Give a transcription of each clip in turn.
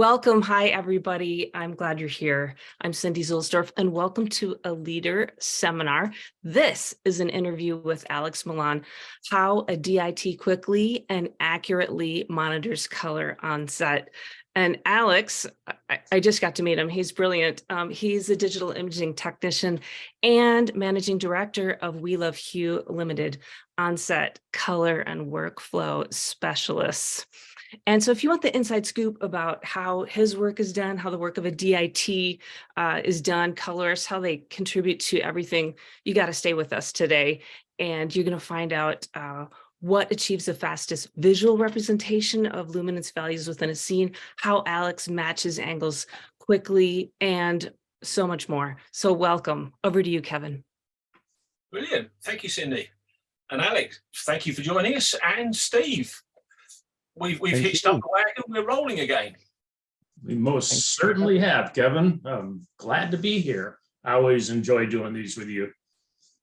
Welcome. Hi, everybody. I'm glad you're here. I'm Cindy Zulsdorf, and welcome to a leader seminar. This is an interview with Alix Milan, how a DIT quickly and accurately monitors color on set. And Alix, I just got to meet him. He's brilliant. He's a digital imaging technician and managing director of We Love Hue Limited, on-set color and workflow specialists. And so if you want the inside scoop about how his work is done, how the work of a DIT is done, colorists, how they contribute to everything, you got to stay with us today. And you're going to find out what achieves the fastest visual representation of luminance values within a scene, how Alix matches angles quickly, and so much more. So welcome. Over to you, Kevin. Brilliant. Thank you, Cindy. And Alix, thank you for joining us. And Steve. We've hitched up the wagon, we're rolling again. We most certainly have, Kevin. I'm glad to be here. I always enjoy doing these with you.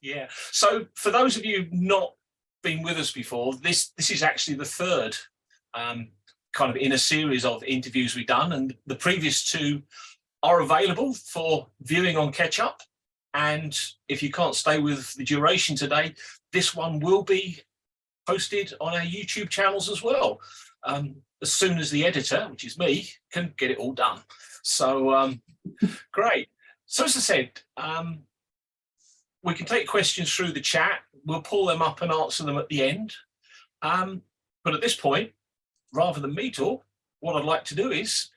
Yeah. So for those of you not been with us before, this is actually the third kind of in a series of interviews we've done, and the previous two are available for viewing on Catch Up. And if you can't stay with the duration today, this one will be posted on our YouTube channels as well, as soon as the editor, which is me, can get it all done. So great. So as I said, we can take questions through the chat. We'll pull them up and answer them at the end. But at this point, rather than me talk, what I'd like to do is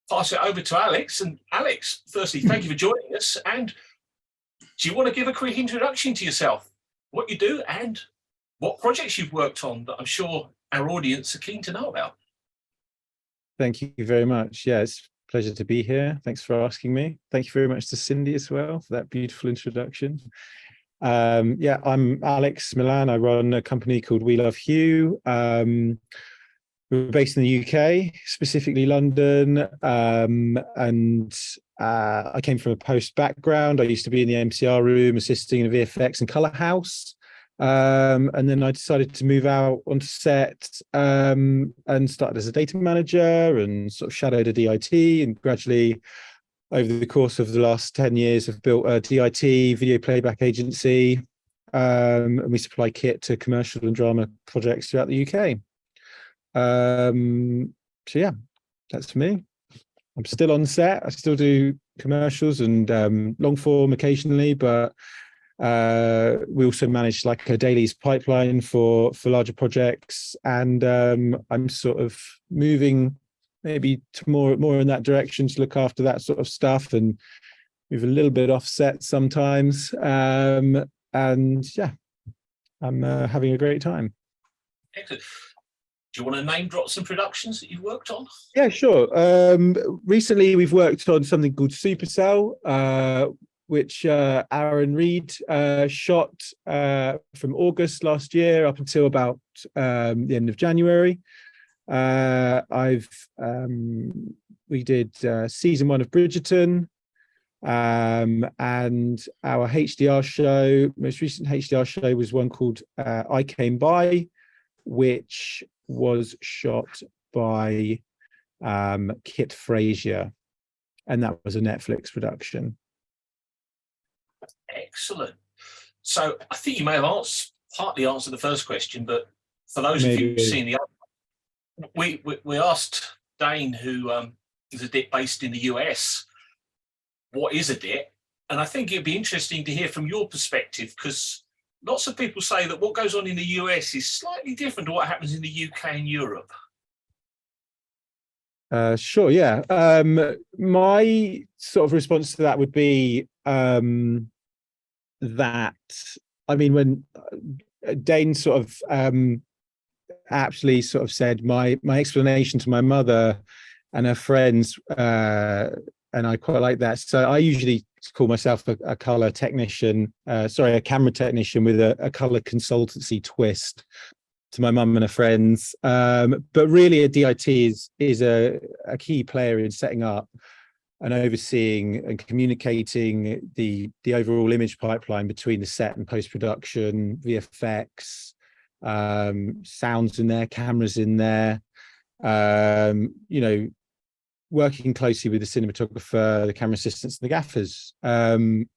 pass it over to Alix. And Alix, firstly, thank you for joining us. And do you want to give a quick introduction to yourself, what you do, and what projects you've worked on that I'm sure our audience are keen to know about? Thank you very much. Yeah, it's a pleasure to be here. Thanks for asking me. Thank you very much to Cindy as well for that beautiful introduction. Yeah, I'm Alix Milan. I run a company called We Love Hue. We're based in the UK, specifically London, and I came from a post background. I used to be in the MCR room assisting in a VFX and colour house. And then I decided to move out onto set and started as a data manager and sort of shadowed a DIT, and gradually over the course of the last 10 years have built a DIT video playback agency, and we supply kit to commercial and drama projects throughout the UK. So yeah, that's me. I'm still on set. I still do commercials and long form occasionally, but we also manage like a Dailies pipeline for larger projects, and I'm sort of moving maybe to more in that direction to look after that sort of stuff and move a little bit offset sometimes. And yeah, I'm having a great time. Excellent. Do you want to name drop some productions that you've worked on? Yeah, sure. Recently we've worked on something called Supacell, which Aaron Reed shot from August last year up until about the end of January. We did season 1 of Bridgerton, and our HDR show, most recent HDR show, was one called I Came By, which was shot by Kit Frazier, and that was a Netflix production. Excellent. So I think you may have partly answered the first question, but for those of you who've seen the other, we asked Dane, who is a DIT based in the US, what is a DIT? And I think it'd be interesting to hear from your perspective, because lots of people say that what goes on in the US is slightly different to what happens in the UK and Europe. Sure, yeah. My sort of response to that would be that, I mean, when Dane sort of actually sort of said my explanation to my mother and her friends, and I quite like that. So I usually call myself a color technician, a camera technician with a color consultancy twist to my mum and her friends. But really a DIT is a key player in setting up and overseeing and communicating the overall image pipeline between the set and post-production, VFX, sounds in there, cameras in there, you know, working closely with the cinematographer, the camera assistants, and the gaffers.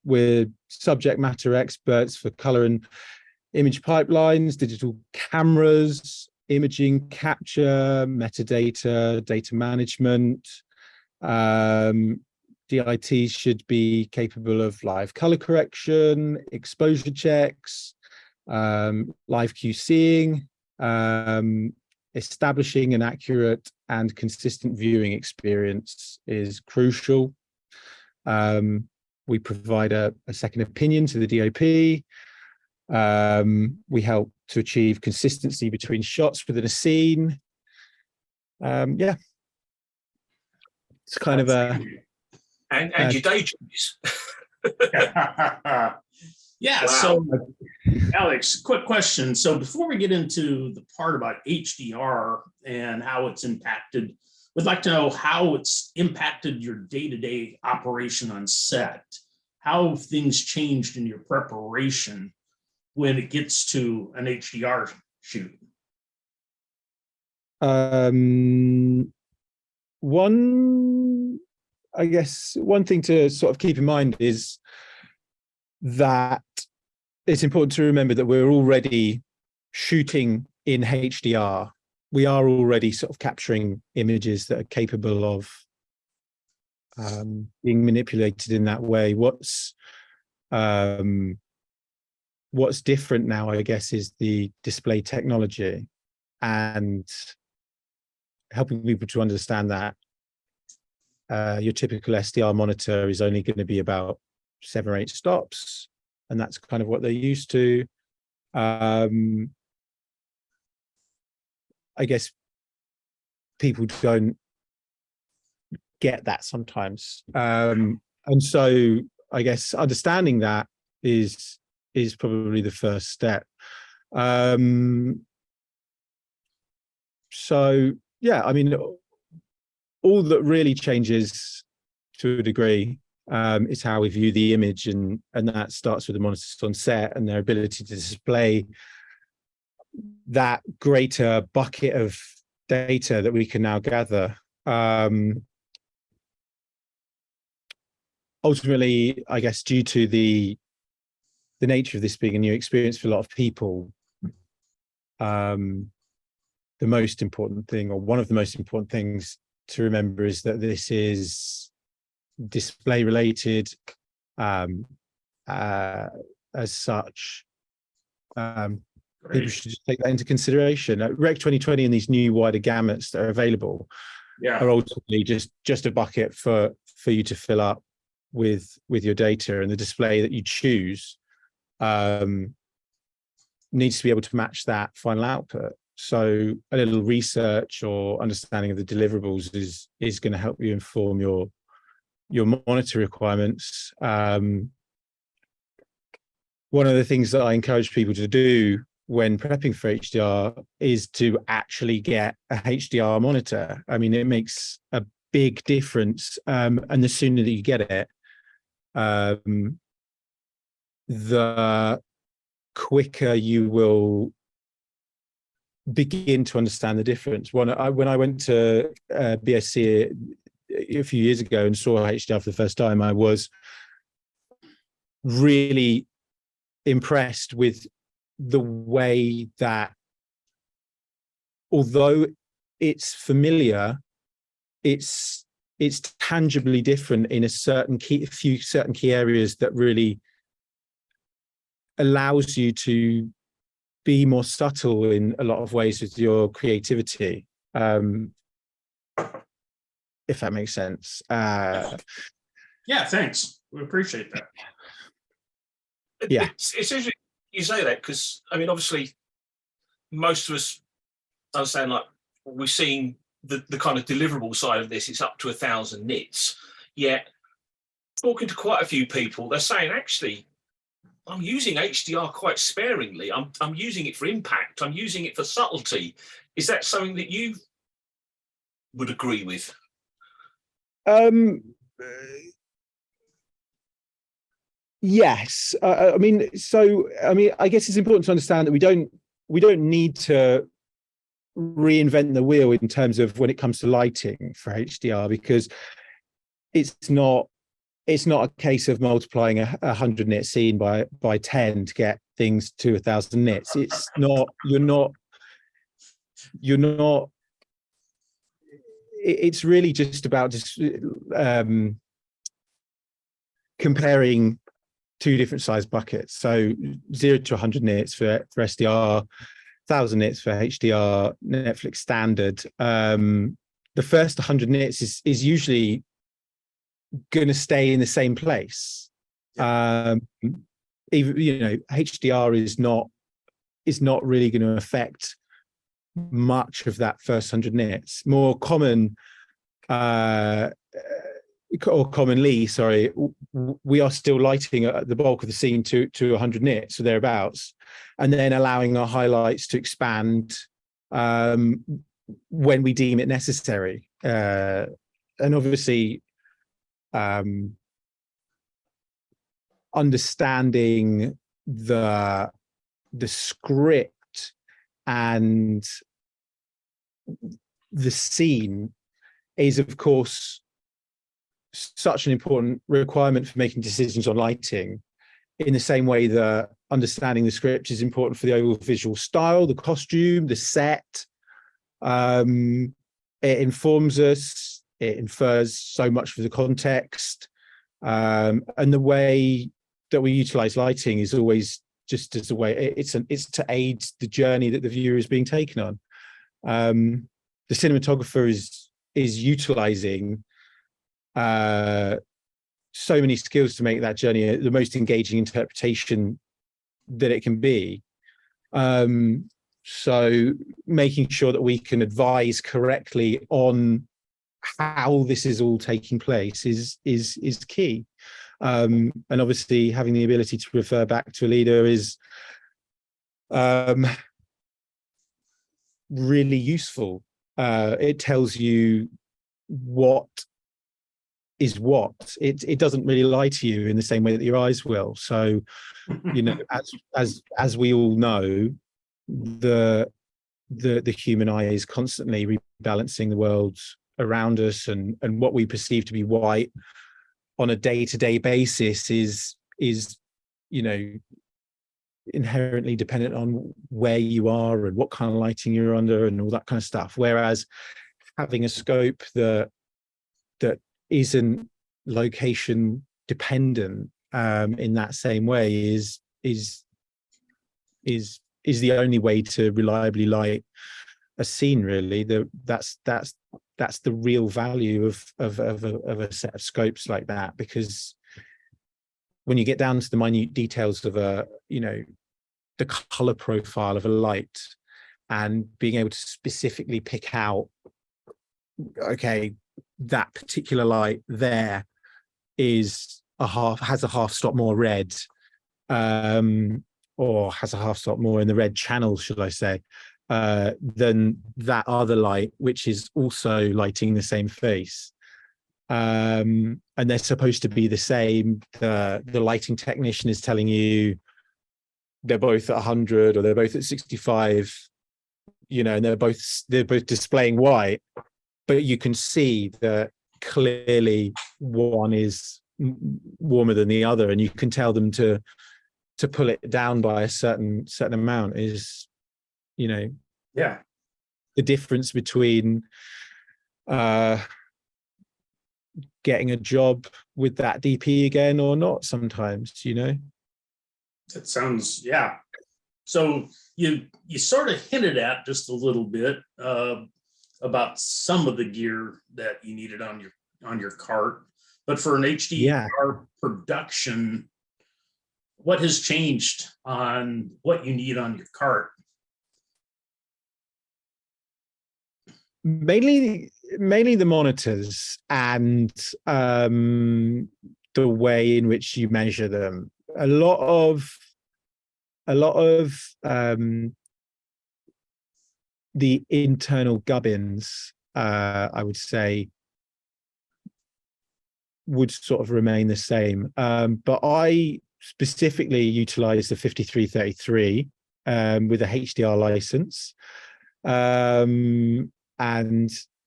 We're subject matter experts for color and image pipelines, digital cameras, imaging capture, metadata, data management. DITs should be capable of live color correction, exposure checks, live QCing, establishing an accurate and consistent viewing experience is crucial. We provide a second opinion to the DOP. We help to achieve consistency between shots within a scene. Yeah, it's kind of a and your day jobs. Yeah. Wow. So, Alex, quick question. So before we get into the part about HDR and how it's impacted, we'd like to know how it's impacted your day-to-day operation on set. How have things changed in your preparation when it gets to an HDR shoot? One thing to sort of keep in mind is that it's important to remember that we're already shooting in HDR. We are already sort of capturing images that are capable of being manipulated in that way. What's different now, I guess, is the display technology and helping people to understand that your typical SDR monitor is only going to be about 7 or 8 stops, and that's kind of what they're used to. I guess people don't get that sometimes, and so I guess understanding that is probably the first step. So yeah, I mean, all that really changes to a degree is how we view the image, and that starts with the monitors on set and their ability to display that greater bucket of data that we can now gather. Ultimately, I guess due to the nature of this being a new experience for a lot of people, the most important thing, or one of the most important things to remember, is that this is display related. As such, people should just take that into consideration. Rec 2020 and these new wider gamuts that are available are ultimately just a bucket for you to fill up with your data, and the display that you choose needs to be able to match that final output. So a little research or understanding of the deliverables is going to help you inform your monitor requirements. One of the things that I encourage people to do when prepping for HDR is to actually get a HDR monitor. I mean, it makes a big difference, and the sooner that you get it, the quicker you will begin to understand the difference. When I went to BSc a few years ago and saw HDR for the first time, I was really impressed with the way that, although it's familiar, it's tangibly different in a few certain key areas that really allows you to be more subtle in a lot of ways with your creativity, if that makes sense. Yeah, thanks. We appreciate that. Yeah, it's interesting you say that, because I mean, obviously, most of us understand, like, we've seen the kind of deliverable side of this. It's up to 1,000 nits. Yet, talking to quite a few people, they're saying, actually, I'm using HDR quite sparingly. I'm using it for impact. I'm using it for subtlety. Is that something that you would agree with? Yes. I mean, I guess it's important to understand that we don't need to reinvent the wheel in terms of when it comes to lighting for HDR, because it's not a case of multiplying a 100 nit scene by 10 to get things to 1,000 nits. It's not, you're not, it's really just about comparing two different size buckets. So 0 to 100 nits for SDR, 1,000 nits for HDR, Netflix standard. The first 100 nits is usually going to stay in the same place. Even, HDR is not really going to affect much of that first 100 nits. More common, or commonly, sorry, we are still lighting the bulk of the scene to 100 nits or thereabouts, and then allowing our highlights to expand when we deem it necessary. And obviously, understanding the script and the scene is, of course, such an important requirement for making decisions on lighting, in the same way that understanding the script is important for the overall visual style, the costume, the set. It informs us, it infers so much for the context, and the way that we utilize lighting is always just as a way, it's to aid the journey that the viewer is being taken on. The cinematographer is utilizing so many skills to make that journey the most engaging interpretation that it can be. So making sure that we can advise correctly on how this is all taking place is key. And obviously having the ability to refer back to a leader is really useful. It tells you what is what. It doesn't really lie to you in the same way that your eyes will. So, as we all know, the human eye is constantly rebalancing the world around us, and what we perceive to be white on a day-to-day basis is inherently dependent on where you are and what kind of lighting you're under and all that kind of stuff. Whereas having a scope that isn't location dependent in that same way is the only way to reliably light a scene. Really, that's the real value of a set of scopes like that, because when you get down to the minute details of the color profile of a light, and being able to specifically pick out, okay, that particular light there has a half stop more red, or has a half stop more in the red channel, should I say, than that other light, which is also lighting the same face. And they're supposed to be the same. The lighting technician is telling you they're both at 100 or they're both at 65, and they're both displaying white, but you can see that clearly one is warmer than the other, and you can tell them to pull it down by a certain amount. Is the difference between getting a job with that DP again or not sometimes. That sounds, yeah. So you sort of hinted at just a little bit about some of the gear that you needed on your cart, but for an HDR production, what has changed on what you need on your cart? Mainly the monitors and the way in which you measure them. A lot of the internal gubbins, I would say, would sort of remain the same. But I specifically utilize the 5333 with a HDR license. And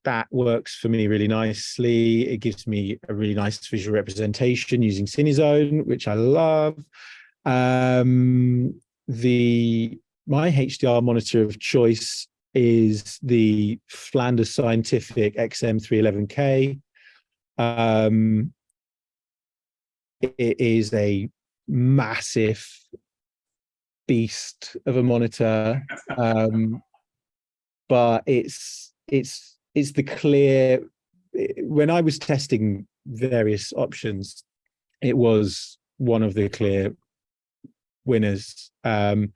that works for me really nicely. It gives me a really nice visual representation using CineZone, which I love. My HDR monitor of choice is the Flanders Scientific XM311K. It is a massive beast of a monitor, but it's the clear. When I was testing various options, it was one of the clear winners. I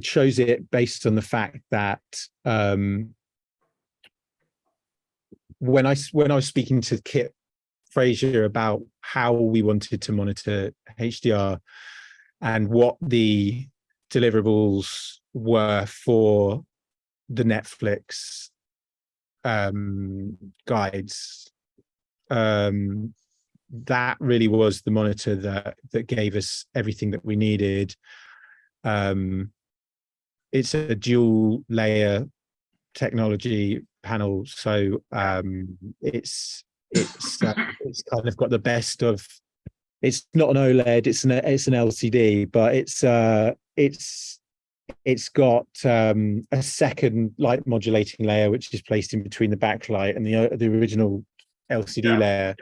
chose it based on the fact that when I was speaking to Kit Frazier about how we wanted to monitor HDR and what the deliverables were for the Netflix guides, that really was the monitor that gave us everything that we needed. It's a dual layer technology panel, so it's kind of got the best of. It's not an OLED, it's an LCD, but it's got a second light modulating layer which is placed in between the backlight and the original LCD layer,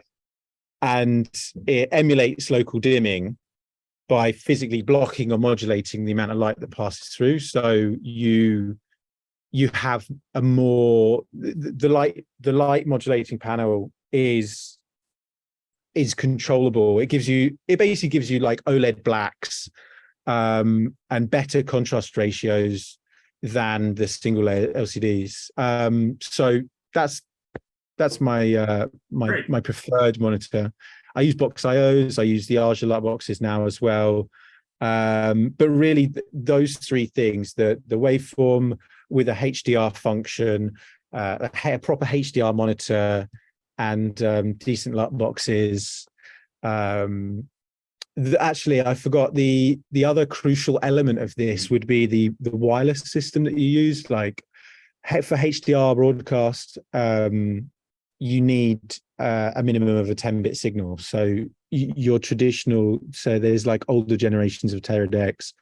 and it emulates local dimming by physically blocking or modulating the amount of light that passes through. So you have a more the light modulating panel is controllable. It basically gives you like OLED blacks and better contrast ratios than the single layer LCDs. So that's my my preferred monitor. I use box IOs. I use the Arja LUT boxes now as well. But really, those three things: the waveform with a HDR function, a proper HDR monitor, and decent LUT boxes. Actually, I forgot the other crucial element of this would be the wireless system that you use. Like for HDR broadcast, you need a minimum of a 10-bit signal. So your traditional, so there's like older generations of Teradeks,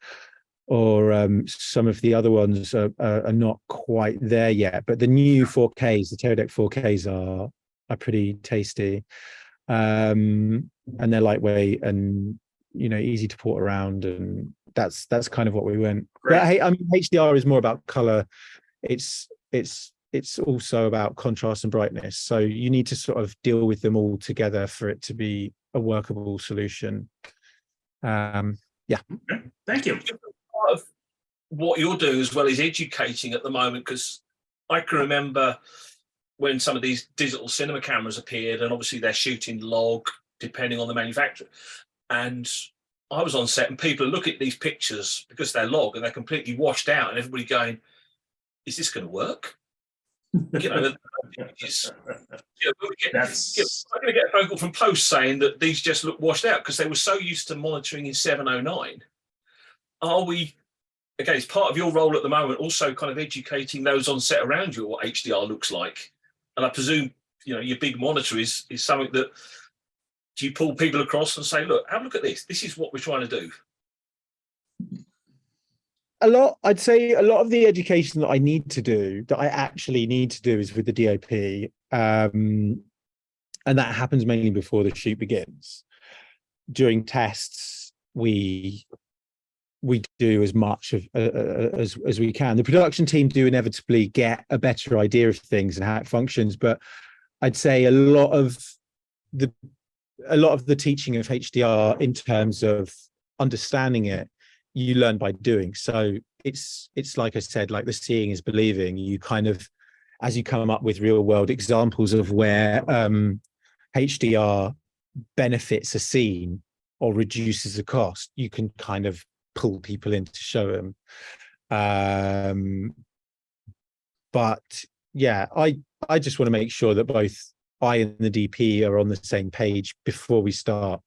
or some of the other ones are not quite there yet. But the new 4Ks, the Teradek 4Ks are pretty tasty, and they're lightweight and easy to port around, and that's kind of what we went. But hey, I mean, HDR is more about color. It's also about contrast and brightness. So you need to sort of deal with them all together for it to be a workable solution. Yeah. Okay. Thank you. Part of what you're doing as well is educating at the moment, because I can remember when some of these digital cinema cameras appeared, and obviously they're shooting log depending on the manufacturer. And I was on set and people look at these pictures because they're log and they're completely washed out, and everybody going, is this going to work? I'm going to get a phone call from Post saying that these just look washed out because they were so used to monitoring in 709. Are we, again, it's part of your role at the moment, also kind of educating those on set around you what HDR looks like? And I presume, your big monitor is something that, do you pull people across and say, look, have a look at this. This is what we're trying to do. I'd say a lot of the education that I actually need to do is with the DOP. And that happens mainly before the shoot begins. During tests, we do as much as we can. The production team do inevitably get a better idea of things and how it functions, but I'd say a lot of the teaching of HDR in terms of understanding it, you learn by doing. So it's like I said, like the seeing is believing. You kind of, as you come up with real world examples of where HDR benefits a scene or reduces the cost, you can kind of pull people in to show them. But yeah, I just want to make sure that both I and the DP are on the same page before we start.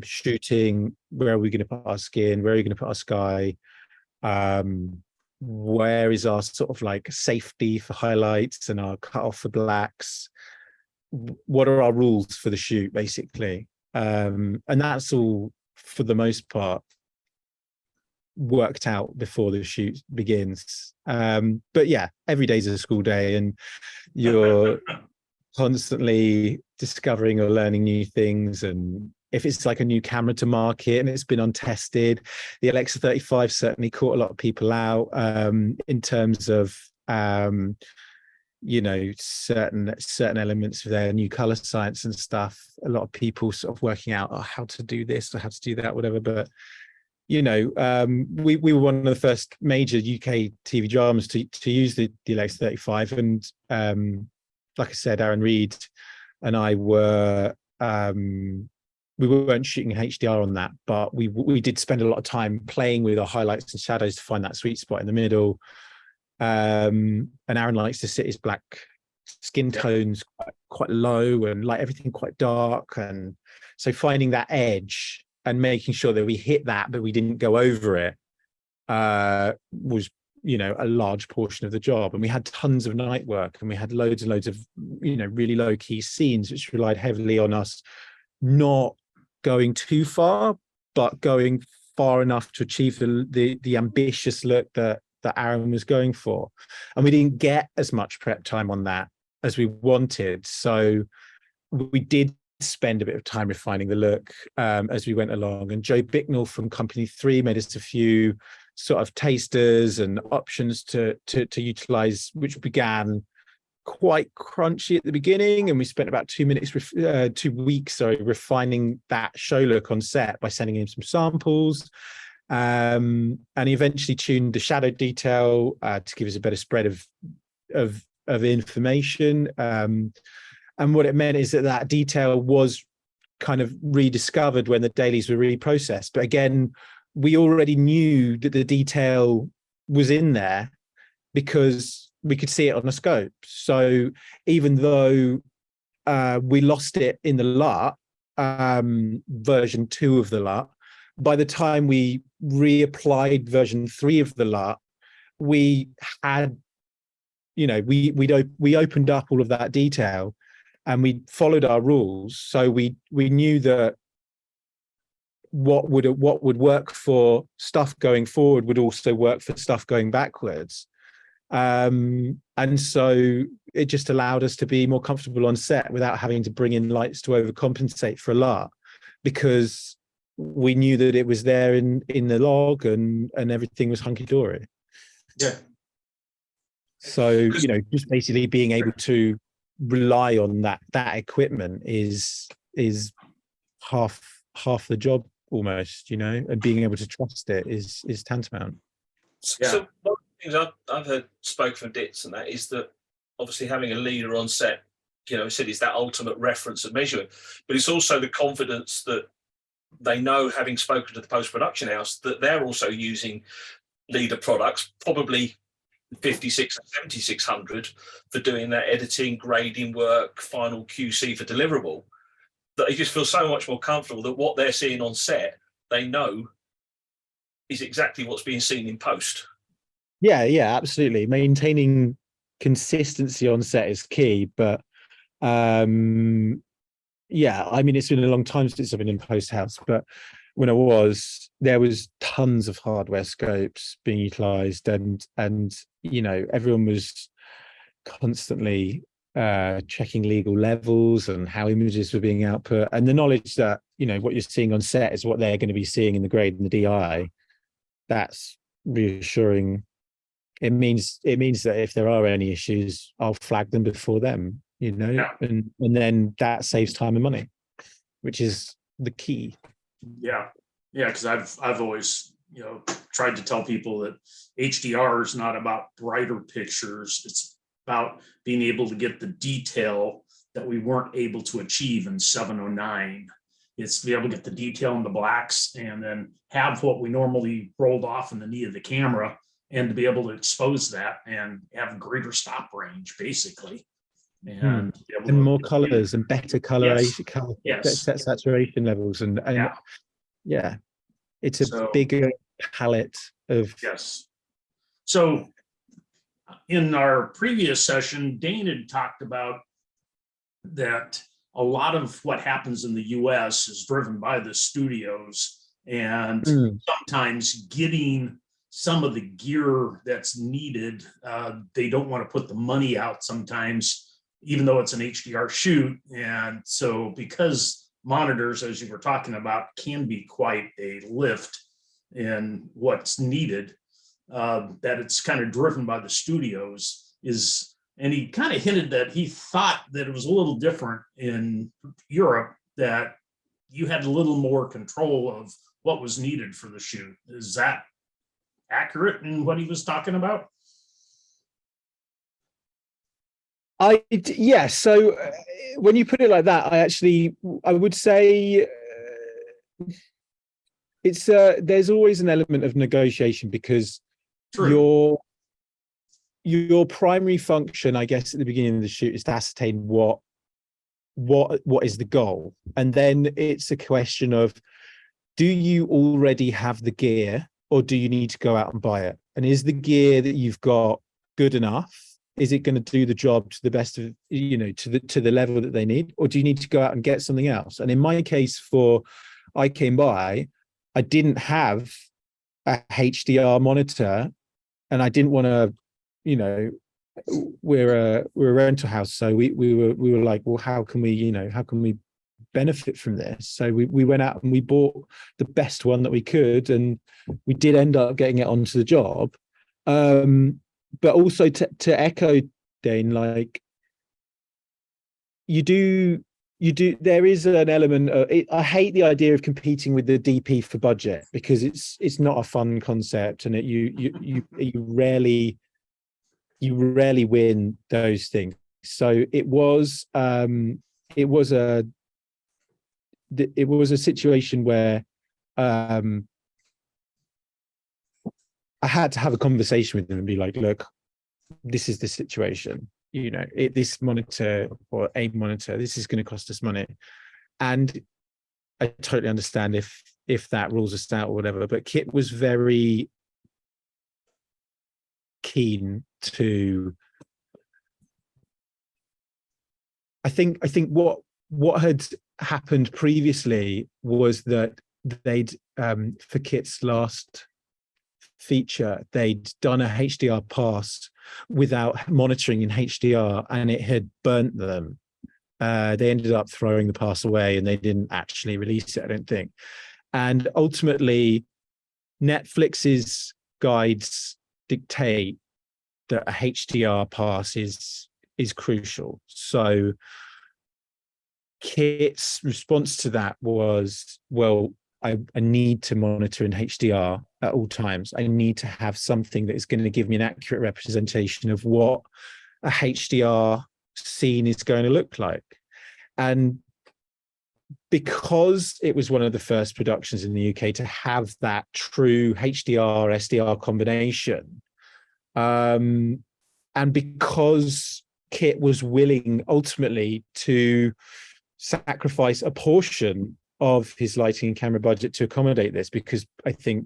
shooting, where are we going to put our skin, where are we going to put our sky, where is our sort of like safety for highlights and our cutoff for blacks, what are our rules for the shoot, basically. And that's all, for the most part, worked out before the shoot begins. But yeah, every day's a school day, and you're constantly discovering or learning new things. And if it's like a new camera to market and it's been untested, the Alexa 35 certainly caught a lot of people out, in terms of you know, certain elements of their new color science and stuff. A lot of people sort of working out how to do this or how to do that, whatever. But you know, we were one of the first major UK TV dramas to use the Alexa 35, and like I said, Aaron Reed and I were we weren't shooting HDR on that, but we did spend a lot of time playing with our highlights and shadows to find that sweet spot in the middle. And Aaron likes to sit his black skin tones quite low and like everything quite dark, and so finding that edge and making sure that we hit that but we didn't go over it was, you know, a large portion of the job. And we had tons of night work, and we had loads and loads of, you know, really low key scenes which relied heavily on us not going too far but going far enough to achieve the ambitious look that Aaron was going for. And we didn't get as much prep time on that as we wanted, so we did spend a bit of time refining the look as we went along. And Joe Bicknell from Company 3 made us a few sort of tasters and options to utilize, which began quite crunchy at the beginning, and we spent about 2 weeks refining that show look on set by sending him some samples. And he eventually tuned the shadow detail to give us a better spread of information. And what it meant is that detail was kind of rediscovered when the dailies were reprocessed. But again, we already knew that the detail was in there because we could see it on a scope. So even though we lost it in the LUT, version 2 of the LUT, by the time we reapplied version 3 of the LUT, we had, you know, we opened up all of that detail and we followed our rules. So we knew that what would work for stuff going forward would also work for stuff going backwards. And so it just allowed us to be more comfortable on set without having to bring in lights to overcompensate for a LUT, because we knew that it was there in the log and everything was hunky-dory. Yeah. So, you know, just basically being able to rely on that equipment is half the job almost, you know, and being able to trust it is tantamount. Yeah. So one of the things I've heard spoke from DITs, and that is that obviously having a leader on set, you know, said is that ultimate reference and measurement, but it's also the confidence that they know, having spoken to the post-production house, that they're also using leader products, probably 56 and 7600 for doing that editing, grading work, final QC for deliverable, that they just feel so much more comfortable that what they're seeing on set, they know is exactly what's being seen in post. Yeah, absolutely. Maintaining consistency on set is key, but yeah, I mean, it's been a long time since I've been in post house, but when I was, there was tons of hardware scopes being utilized, and you know, everyone was constantly checking legal levels and how images were being output, and the knowledge that, you know, what you're seeing on set is what they're going to be seeing in the grade and the DI. That's reassuring. It means that if there are any issues, I'll flag them before them, you know. Yeah. and then that saves time and money, which is the key. Yeah, because I've always, you know, tried to tell people that HDR is not about brighter pictures. It's about being able to get the detail that we weren't able to achieve in 709. It's to be able to get the detail in the blacks and then have what we normally rolled off in the knee of the camera, and to be able to expose that and have greater stop range, basically. and be able And to- more colors and better coloration, Yes. saturation levels, and Yeah. yeah, it's a So- bigger palette of Yes. So in our previous session, Dane had talked about that a lot of what happens in the US is driven by the studios, and sometimes getting some of the gear that's needed, they don't want to put the money out sometimes, even though it's an HDR shoot. And so because monitors, as you were talking about, can be quite a lift in what's needed, that it's kind of driven by the studios and he kind of hinted that he thought that it was a little different in Europe, that you had a little more control of what was needed for the shoot. Is that accurate in what he was talking about? Yeah, so when you put it like that, I would say it's there's always an element of negotiation, because True. your primary function, I guess, at the beginning of the shoot is to ascertain what is the goal, and then it's a question of, do you already have the gear, or do you need to go out and buy it? And is the gear that you've got good enough? Is it going to do the job to the best of, to the level that they need, or do you need to go out and get something else? And in my case, I came by, I didn't have a HDR monitor, and I didn't want to, we're a rental house, so we were like, well, how can we benefit from this? So we went out and we bought the best one that we could, and we did end up getting it onto the job. But also to echo Dane, like, there is an element of it. I hate the idea of competing with the DP for budget, because it's not a fun concept, and you rarely win those things. So it was a situation where I had to have a conversation with them and be like, look, this is the situation. This monitor, or a monitor, this is going to cost us money. And I totally understand if that rules us out or whatever, but Kit was very keen to, I think what had happened previously was that they'd for Kit's last feature, they'd done a HDR pass without monitoring in HDR, and it had burnt them. They ended up throwing the pass away, and they didn't actually release it, I don't think. And ultimately, Netflix's guides dictate that a HDR pass is crucial. So Kit's response to that was, well, I need to monitor in HDR at all times. I need to have something that is going to give me an accurate representation of what a HDR scene is going to look like. And because it was one of the first productions in the UK to have that true HDR SDR combination, and because Kit was willing ultimately to sacrifice a portion of his lighting and camera budget to accommodate this, because I think,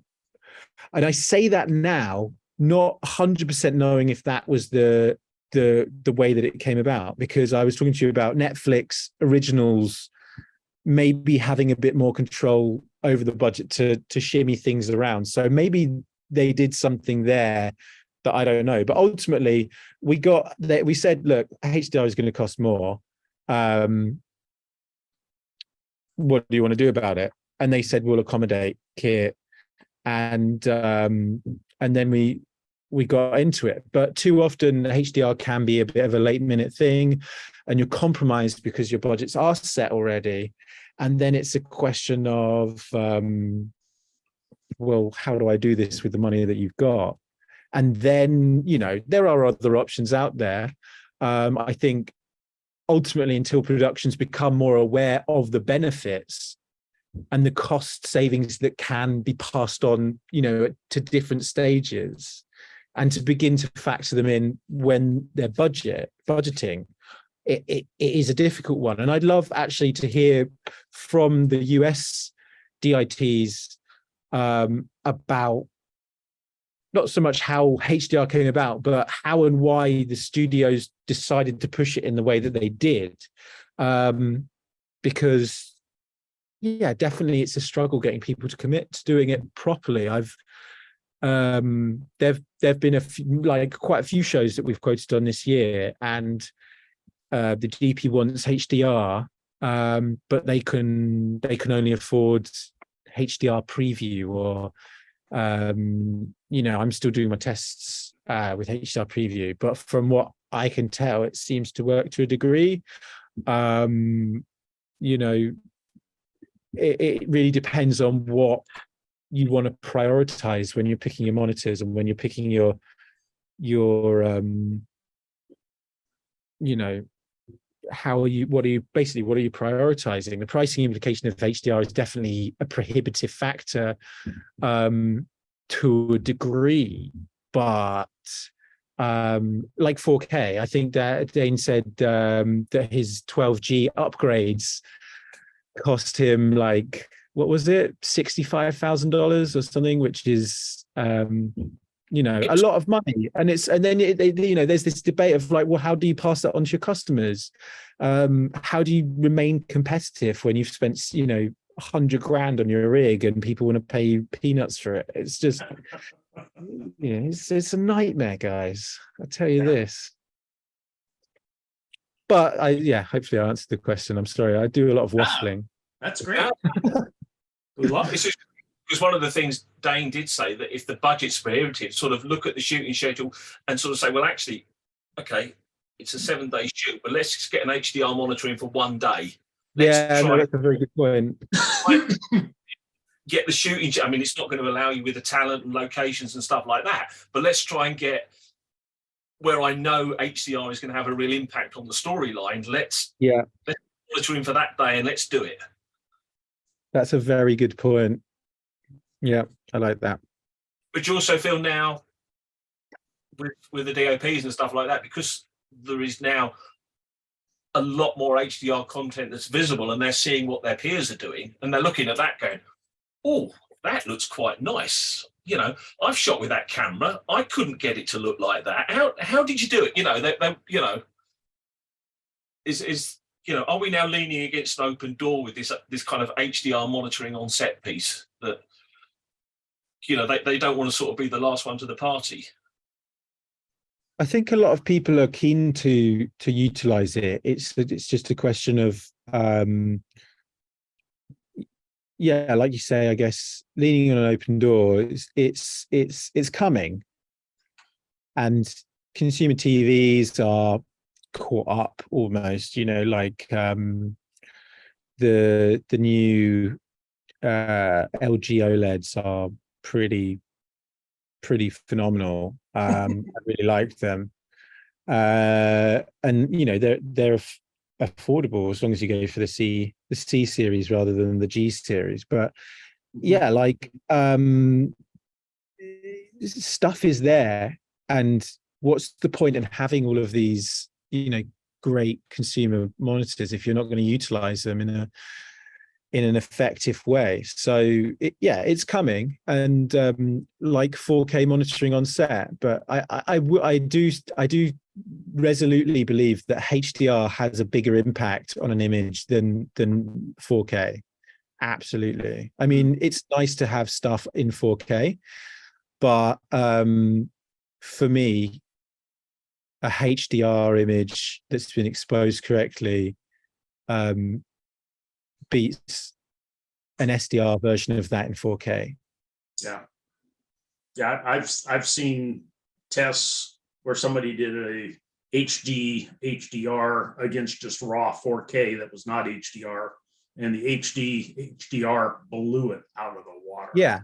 and I say that now, not 100% knowing if that was the way that it came about, because I was talking to you about Netflix originals maybe having a bit more control over the budget to shimmy things around. So maybe they did something there that I don't know. But ultimately, we said, look, HDR is going to cost more. What do you want to do about it? And they said, we'll accommodate Kit. And then we got into it. But too often HDR can be a bit of a late minute thing, and you're compromised because your budgets are set already. And then it's a question of, well, how do I do this with the money that you've got? And then, there are other options out there. I think ultimately, until productions become more aware of the benefits and the cost savings that can be passed on, to different stages, and to begin to factor them in when they're budgeting, it is a difficult one. And I'd love actually to hear from the US DITs about not so much how HDR came about, but how and why the studios decided to push it in the way that they did. Because yeah, definitely it's a struggle getting people to commit to doing it properly. There've been quite a few shows that we've quoted on this year, and the DP wants HDR, but they can only afford HDR preview, or I'm still doing my tests with HDR preview, but from what I can tell, it seems to work to a degree. It really depends on what you want to prioritize when you're picking your monitors and when you're picking your what are you prioritizing? The pricing implication of HDR is definitely a prohibitive factor to a degree, but like 4K, I think that Dane said that his 12G upgrades cost him like, what was it, $65,000 or something, which is a lot of money. And there's this debate of like, well, how do you pass that on to your customers? How do you remain competitive when you've spent 100 grand on your rig and people want to pay you peanuts for it? It's just it's a nightmare, guys, I tell you this. But hopefully I answered the question. I'm sorry, I do a lot of waffling. That's great. We love it. Because one of the things Dane did say, that if the budget's prohibitive, sort of look at the shooting schedule and sort of say, well, actually, okay, it's a 7-day shoot, but let's just get an HDR monitor in for one day. That's a very good point. Get the shooting. I mean, it's not going to allow you with the talent and locations and stuff like that, but let's try and get where I know HDR is going to have a real impact on the storyline. Let's monitor in for that day and let's do it. That's a very good point. Yeah, I like that. But you also feel now with the DOPs and stuff like that, because there is now a lot more HDR content that's visible, and they're seeing what their peers are doing, and they're looking at that going, oh, that looks quite nice. I've shot with that camera. I couldn't get it to look like that. How did you do it? Are we now leaning against an open door with this kind of HDR monitoring on set piece that, they don't want to sort of be the last one to the party? I think a lot of people are keen to utilize it. It's just a question of, like you say, I guess leaning on an open door. It's coming, and consumer TVs are caught up almost. The new LG OLEDs are pretty phenomenal. I really like them, and they're affordable as long as you go for the C series rather than the G series. But stuff is there, and what's the point in having all of these great consumer monitors if you're not going to utilize them in an effective way? So it's coming, and like 4K monitoring on set. But I do resolutely believe that HDR has a bigger impact on an image than 4K. Absolutely. I mean, it's nice to have stuff in 4K, but for me, a HDR image that's been exposed correctly beats an SDR version of that in 4K. Yeah, I've seen tests where somebody did a HDR against just raw 4K that was not HDR, and the HDR blew it out of the water. Yeah,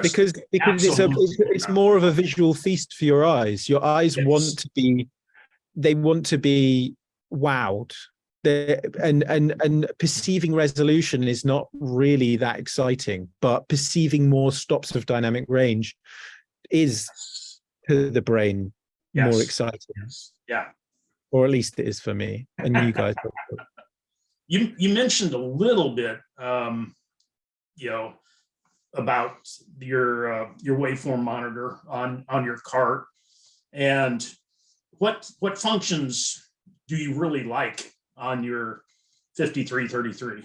because it's more of a visual feast for your eyes. Your eyes want to be wowed. And perceiving resolution is not really that exciting, but perceiving more stops of dynamic range is to the brain more exciting. Yeah. or at least it is for me, and you guys. You mentioned a little bit, about your waveform monitor on your cart, and what functions do you really like on your 5333?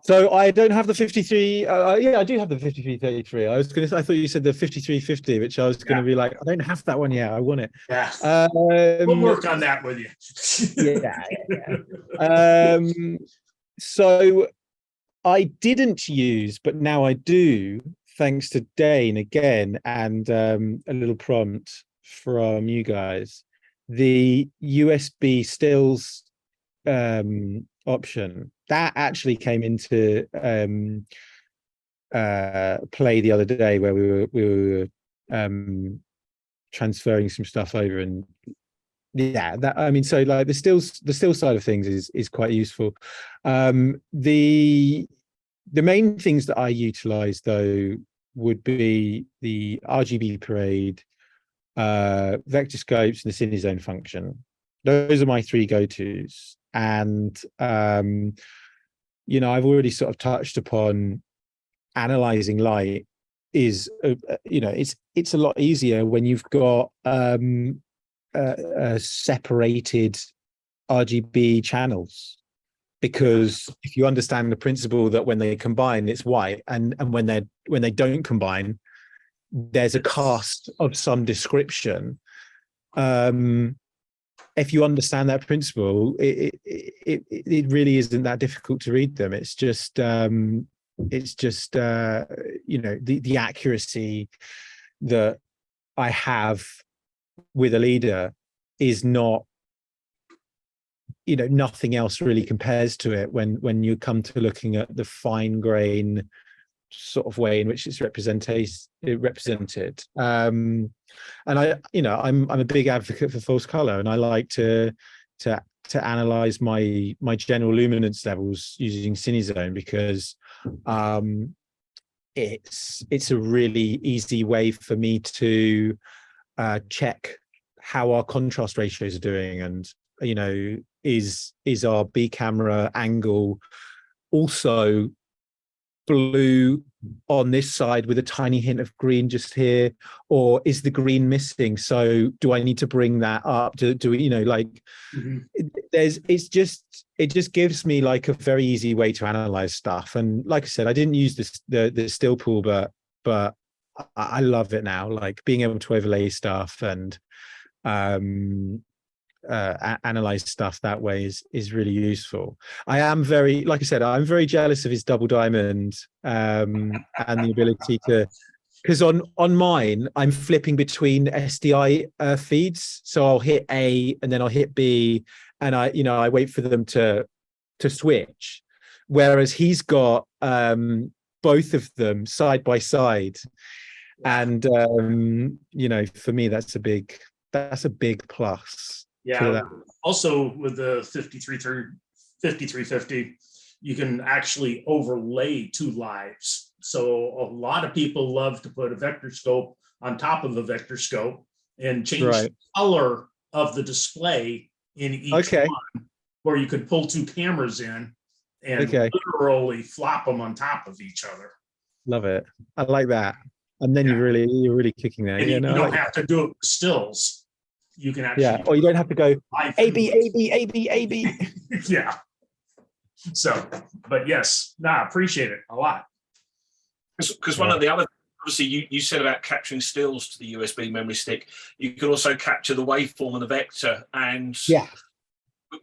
So I don't have the 53. Yeah, I do have the 5333. I thought you said the 5350, which I was going to be like, I don't have that one yet. I want it. Yeah. We'll work on that with you. Yeah. So I didn't use, but now I do, thanks to Dane again, and a little prompt from you guys, the USB stills option that actually came into play the other day, where we were transferring some stuff over, and yeah, that, I mean, so like the still side of things is quite useful. The main things that I utilize though would be the RGB parade, vector scopes, and the CineZone function. Those are my three go-tos. And I've already sort of touched upon analyzing light is it's a lot easier when you've got separated RGB channels, because if you understand the principle that when they combine it's white, and when they don't combine there's a cast of some description, if you understand that principle, it really isn't that difficult to read them. It's just the accuracy that I have with a leader is not, nothing else really compares to it when you come to looking at the fine grain sort of way in which it's represented. And I'm a big advocate for false color, and I like to analyze my general luminance levels using CineZone, because it's a really easy way for me to check how our contrast ratios are doing, and is our B camera angle also blue on this side with a tiny hint of green just here, or is the green missing? So do I need to bring that up? Do we, it just gives me like a very easy way to analyze stuff. And like I said, I didn't use the still pool, but I love it now, like being able to overlay stuff and analyze stuff that way is really useful. I am very, like I said, I'm very jealous of his double diamond and the ability to, because on mine I'm flipping between SDI feeds, so I'll hit A and then I'll hit B, and I wait for them to switch, whereas he's got both of them side by side, and for me that's a big plus. Yeah. Also with the 5350, you can actually overlay two lives. So a lot of people love to put a vector scope on top of a vector scope and change the color of the display in each one, where you could pull two cameras in and literally flop them on top of each other. Love it. I like that. And then you're really kicking there. And you don't have to do it with stills. You can actually, or you don't have to go A-B. Yeah. So, but yes, appreciate it a lot. Because one of the other, obviously you said about capturing stills to the USB memory stick, you can also capture the waveform and the vector. And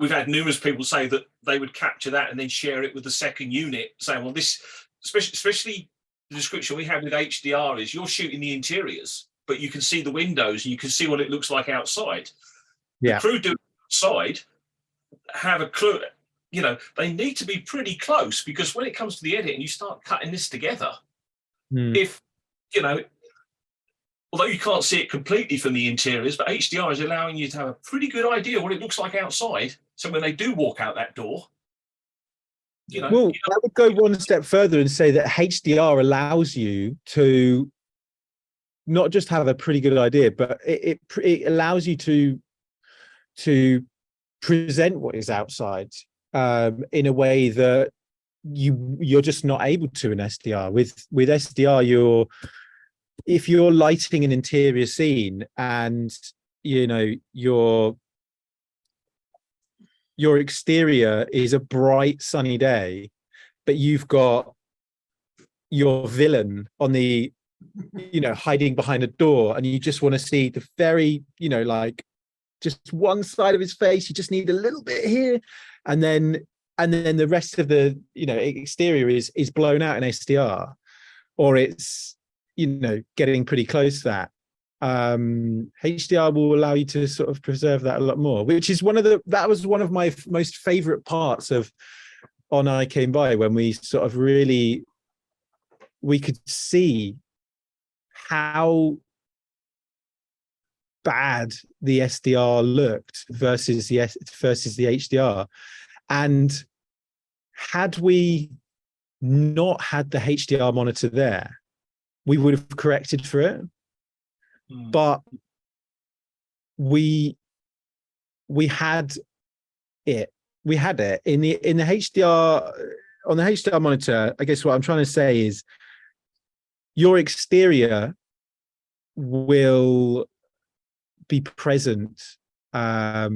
we've had numerous people say that they would capture that and then share it with the second unit, saying, well, this, especially the description we have with HDR is you're shooting the interiors, but you can see the windows and you can see what it looks like outside. The crew doing outside have a clue, they need to be pretty close, because when it comes to the edit and you start cutting this together, if, although you can't see it completely from the interiors, but HDR is allowing you to have a pretty good idea what it looks like outside. So when they do walk out that door, I would go one step further and say that HDR allows you to not just have a pretty good idea, but it allows you to to present what is outside in a way that you're just not able to in SDR. With SDR, if you're lighting an interior scene and your exterior is a bright sunny day, but you've got your villain on the hiding behind a door, and you just want to see the very like just one side of his face, you just need a little bit here, and then the rest of the exterior is blown out in SDR, or it's getting pretty close to that. HDR will allow you to sort of preserve that a lot more, which is that was one of my most favorite parts of On I Came By, when we sort of really, we could see how bad the SDR looked versus the HDR. And had we not had the HDR monitor there, we would have corrected for it. But we had it in the HDR, on the HDR monitor. I guess what I'm trying to say is your exterior will be present a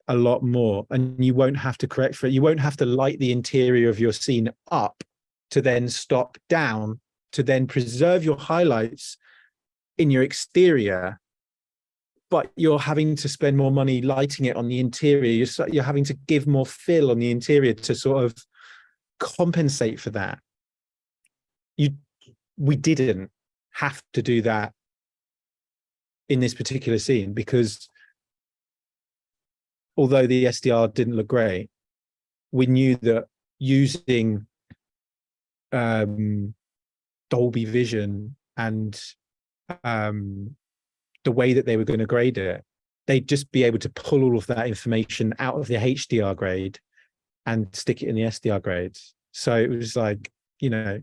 lot more, and you won't have to correct for it. You won't have to light the interior of your scene up to then stop down to then preserve your highlights in your exterior, but you're having to spend more money lighting it on the interior. You're having to give more fill on the interior to sort of compensate for that. We didn't have to do that in this particular scene, because although the SDR didn't look great, we knew that using Dolby Vision and the way that they were going to grade it, they'd just be able to pull all of that information out of the HDR grade and stick it in the SDR grade. So it was like,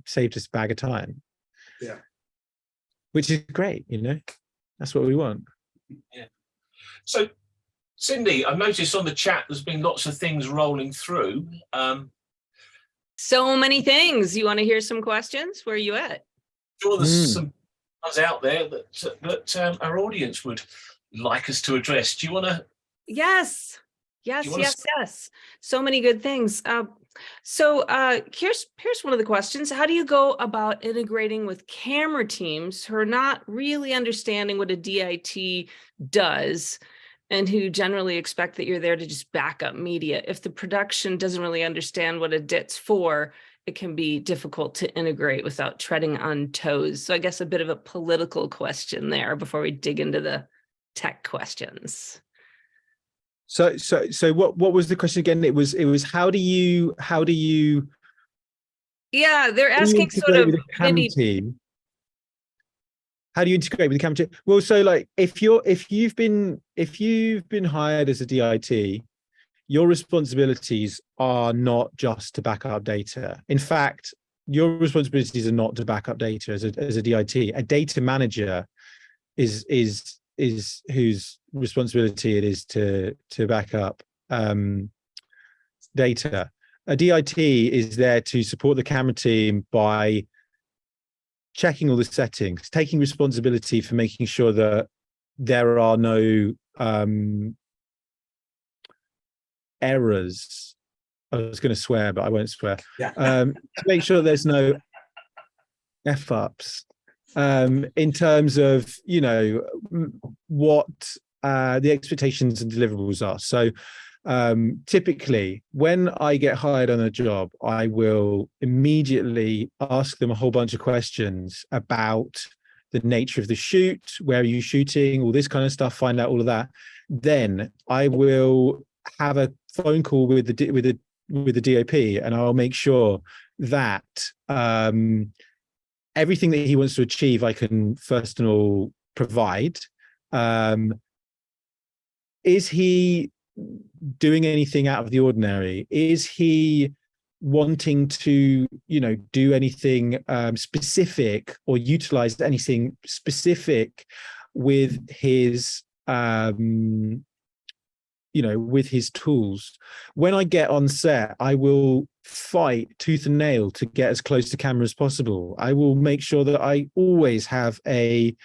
saved us a bag of time. Yeah. Which is great, that's what we want. Yeah. So, Cindy, I've noticed on the chat there's been lots of things rolling through. So many things. You want to hear some questions? Where are you at? Sure, there's some out there that our audience would like us to address. Do you want to? Yes. So many good things. So here's one of the questions. How do you go about integrating with camera teams who are not really understanding what a DIT does, and who generally expect that you're there to just back up media? If the production doesn't really understand what a DIT's for, it can be difficult to integrate without treading on toes. So I guess a bit of a political question there before we dig into the tech questions. So what was the question again? It was how do you Yeah, they're asking sort of with the camera team. How do you integrate with the camera team? Well, so like if you've been hired as a DIT, your responsibilities are not just to back up data. In fact, your responsibilities are not to back up data as a DIT. A data manager is whose responsibility it is to back up data. A DIT is there to support the camera team by checking all the settings, taking responsibility for making sure that there are no errors. I was going to swear, but I won't swear. Yeah. To make sure there's no F-ups in terms of, what the expectations and deliverables are. So typically when I get hired on a job, I will immediately ask them a whole bunch of questions about the nature of the shoot, where are you shooting, all this kind of stuff, find out all of that. Then I will have a phone call with the DOP, and I'll make sure that everything that he wants to achieve, I can first and all provide. Is he doing anything out of the ordinary? Is he wanting to, do anything specific or utilize anything specific with his with his tools. When I get on set, I will fight tooth and nail to get as close to camera as possible. I will make sure that I always have an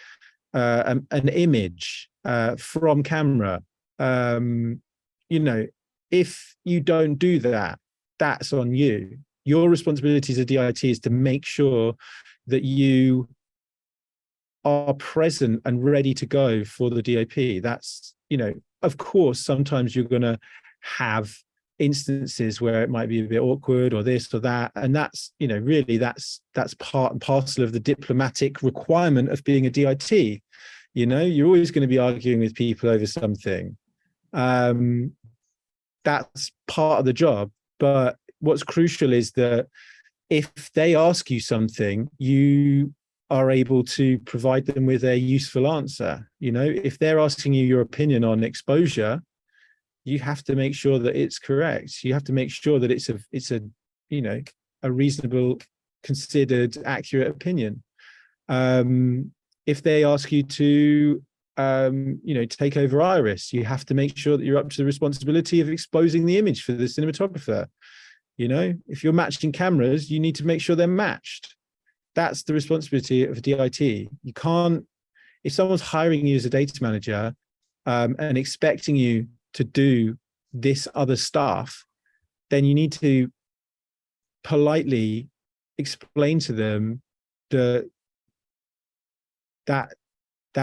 image from camera. If you don't do that, that's on you. Your responsibility as a DIT is to make sure that you are present and ready to go for the DOP. That's, of course, sometimes you're going to have instances where it might be a bit awkward or this or that. And that's, really that's part and parcel of the diplomatic requirement of being a DIT. You're always going to be arguing with people over something. That's part of the job. But what's crucial is that if they ask you something, you are able to provide them with a useful answer. If they're asking you your opinion on exposure, you have to make sure that it's correct. You have to make sure that it's a reasonable, considered, accurate opinion. If they ask you to take over iris, you have to make sure that you're up to the responsibility of exposing the image for the cinematographer. If you're matching cameras, you need to make sure they're matched. That's the responsibility of a DIT. You can't, if someone's hiring you as a data manager and expecting you to do this other stuff, then you need to politely explain to them that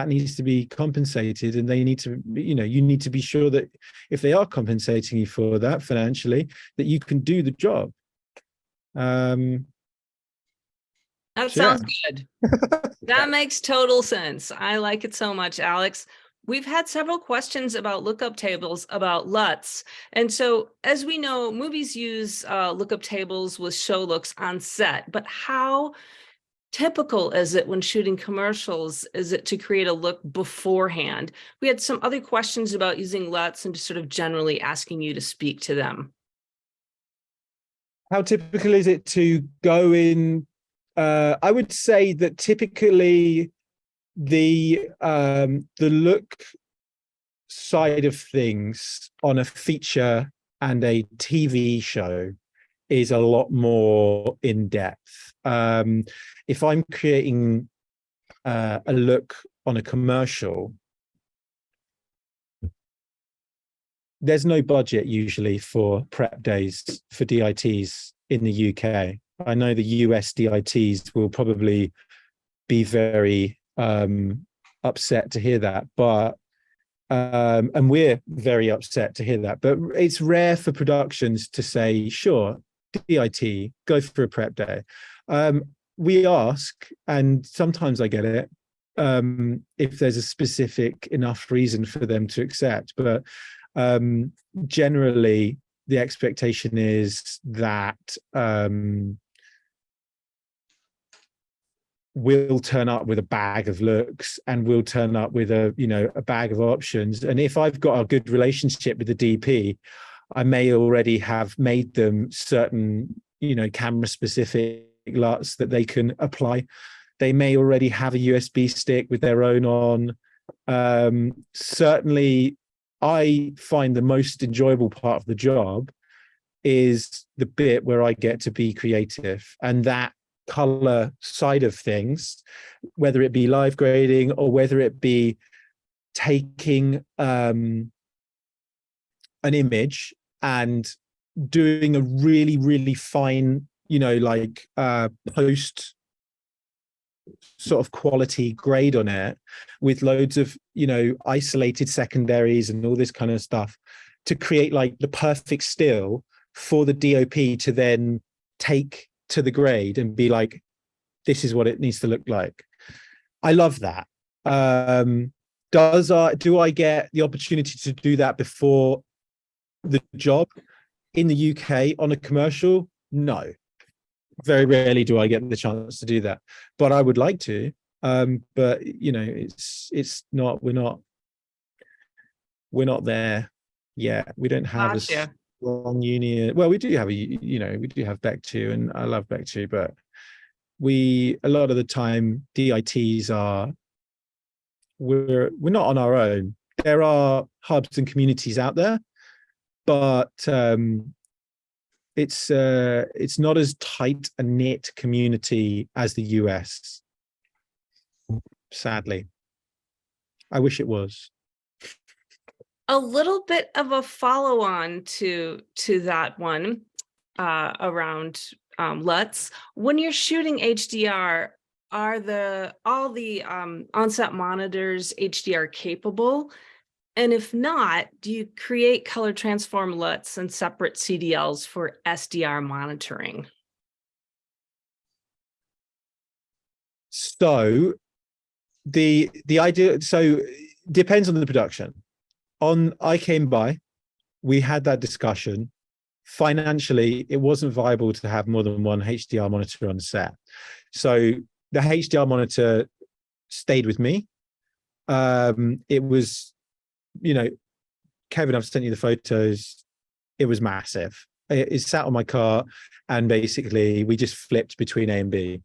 needs to be compensated, and they need to, you need to be sure that if they are compensating you for that financially, that you can do the job. That sounds good. That makes total sense. I like it so much, Alex. We've had several questions about lookup tables, about LUTs. And so, as we know, movies use lookup tables with show looks on set, but how typical is it when shooting commercials? Is it to create a look beforehand? We had some other questions about using LUTs and just sort of generally asking you to speak to them. How typical is it to go in? I would say that typically the look side of things on a feature and a TV show is a lot more in depth. If I'm creating a look on a commercial, there's no budget usually for prep days for DITs in the UK. I know the US DITs will probably be very upset to hear that, but and we're very upset to hear that. But it's rare for productions to say, sure, DIT, go for a prep day. We ask, and sometimes I get it, if there's a specific enough reason for them to accept. But generally, the expectation is that we'll turn up with a bag of looks, and we'll turn up with a bag of options. And if I've got a good relationship with the DP, I may already have made them certain, camera specific LUTs that they can apply. They may already have a USB stick with their own on. Certainly, I find the most enjoyable part of the job is the bit where I get to be creative, and that color side of things, whether it be live grading or whether it be taking an image and doing a really, really fine, post sort of quality grade on it with loads of, isolated secondaries and all this kind of stuff to create like the perfect still for the DOP to then take to the grade and be like, this is what it needs to look like. I love that. Do I get the opportunity to do that before the job in the UK on a commercial? No, very rarely do I get the chance to do that, but I would like to. But it's not, we're not there yet. We don't have Gotcha. long union. Well, we do have we do have Beck 2, and I love Beck 2, but a lot of the time DITs we're not on our own. There are hubs and communities out there, but it's not as tight a knit community as the US. Sadly, I wish it was. A little bit of a follow-on to that one around LUTs. When you're shooting HDR, are all the on-set monitors HDR capable? And if not, do you create color transform LUTs and separate CDLs for SDR monitoring? So the idea, so depends on the production. On I Came By, we had that discussion. Financially, it wasn't viable to have more than one HDR monitor on set. So the HDR monitor stayed with me. It was, Kevin, I've sent you the photos. It was massive. It sat on my car, and basically we just flipped between A and B.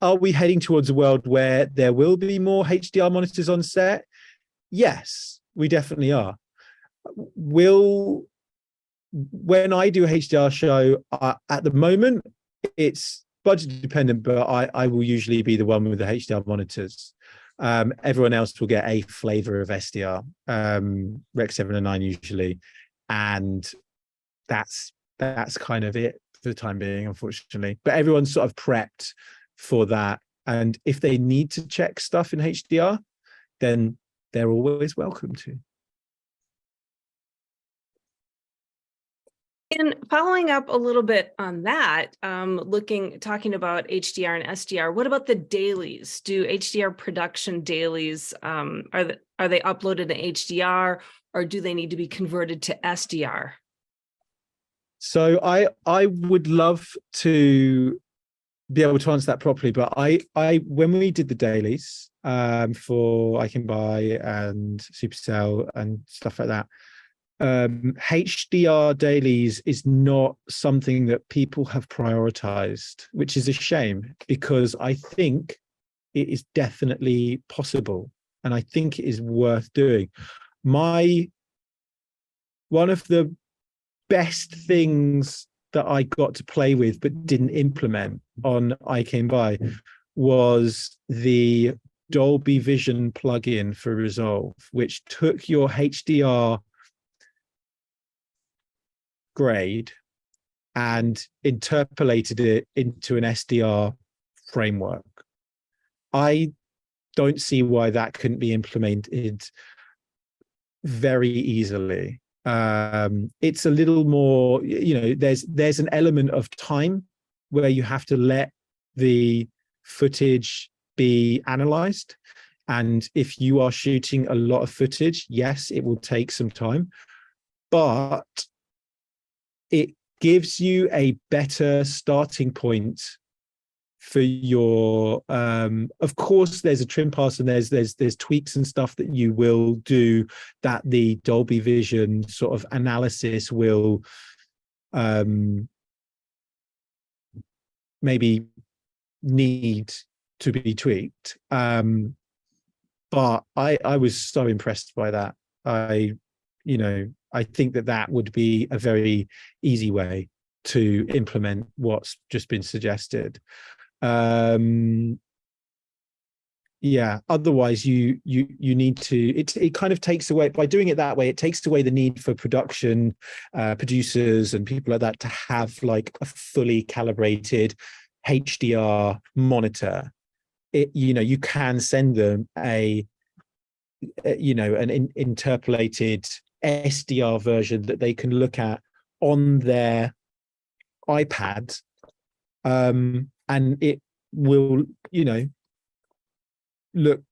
Are we heading towards a world where there will be more HDR monitors on set? Yes, we definitely are. When I do a HDR show, at the moment, it's budget dependent, but I will usually be the one with the HDR monitors. Everyone else will get a flavor of SDR, Rec 7 and 9 usually, and that's kind of it for the time being, unfortunately. But everyone's sort of prepped for that, and if they need to check stuff in HDR, then they're always welcome to. And following up a little bit on that, talking about HDR and SDR, what about the dailies? Do HDR production dailies, are they uploaded to HDR, or do they need to be converted to SDR? So I would love to be able to answer that properly, but when we did the dailies for I Can Buy and Supacell and stuff like that, HDR dailies is not something that people have prioritized, which is a shame, because I think it is definitely possible, and I think it is worth doing. One of the best things that I got to play with but didn't implement on I Came By was the Dolby Vision plugin for Resolve, which took your HDR grade and interpolated it into an SDR framework. I don't see why that couldn't be implemented very easily. It's a little more, there's an element of time where you have to let the footage be analyzed, and if you are shooting a lot of footage, yes, it will take some time, but it gives you a better starting point for your of course there's a trim pass, and there's tweaks and stuff that you will do that the Dolby Vision sort of analysis will maybe need to be tweaked, but I was so impressed by that. I think that would be a very easy way to implement what's just been suggested. Otherwise you need to, it kind of takes away, by doing it that way, it takes away the need for production producers and people like that to have like a fully calibrated HDR monitor. You can send them an interpolated SDR version that they can look at on their iPad, and it will, look